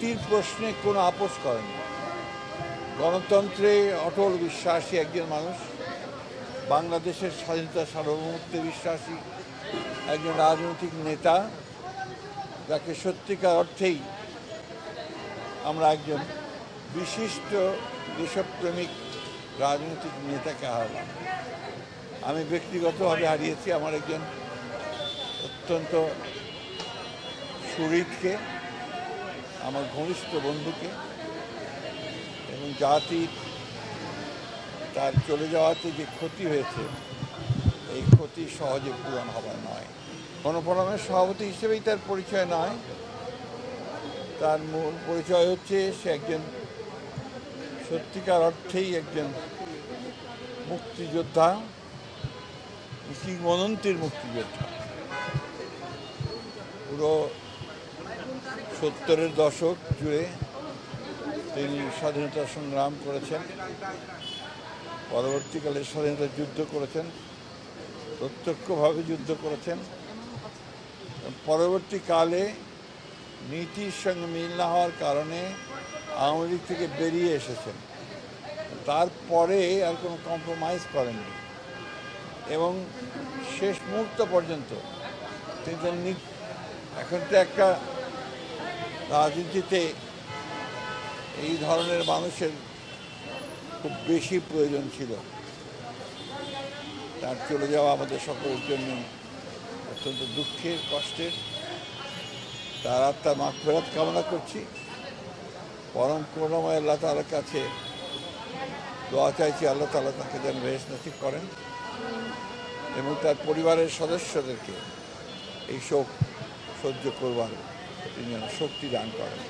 মুক্তির প্রশ্নে কোনো আপোষ করেনি। গণতন্ত্রে অটল বিশ্বাসী একজন মানুষ, বাংলাদেশের স্বাধীনতা সার্বভৌমত্বে বিশ্বাসী একজন রাজনৈতিক নেতা, যাকে সত্যিকার অর্থেই আমরা একজন বিশিষ্ট দেশপ্রেমিক রাজনৈতিক নেতাকে হারালাম। আমি ব্যক্তিগতভাবে হারিয়েছি আমার একজন অত্যন্ত সুহৃদকে, আমার ঘনিষ্ঠ বন্ধুকে, এবং জাতির তার চলে যাওয়াতে যে ক্ষতি হয়েছে এই ক্ষতি সহজে পূরণ হবার নয়। গণফোরামের সভাপতি হিসেবেই তার পরিচয় নয়, তার মূল পরিচয় হচ্ছে সে একজন সত্যিকার অর্থেই একজন মুক্তিযোদ্ধা, কিংবদন্তির মুক্তিযোদ্ধা। পুরো 70-এর দশক জুড়ে তিনি স্বাধীনতা সংগ্রাম করেছেন, পরবর্তীকালে স্বাধীনতা যুদ্ধ করেছেন, প্রত্যক্ষভাবে যুদ্ধ করেছেন। পরবর্তীকালে নীতির সঙ্গে মিল না হওয়ার কারণে আওয়ামী লীগ থেকে বেরিয়ে এসেছেন। তারপরে আর কোনো কম্প্রোমাইজ করেননি এবং শেষ মুহূর্ত পর্যন্ত তিনি এখন তো একটা রাজনীতিতে এই ধরনের মানুষের খুব বেশি প্রয়োজন ছিল। তার চলে যাওয়া আমাদের সকলের জন্য অত্যন্ত দুঃখের, কষ্টের। তার আত্মার মাগফিরাত কামনা করছি। পরম করুণাময় আল্লাহ তাআলার কাছে দোয়া চাইছি, আল্লাহ তাআলা তাকে যেন বেহেশত নসিব করেন এবং তার পরিবারের সদস্যদেরকে এই শোক সহ্য করবার তিনি যেন শক্তি দান করেন।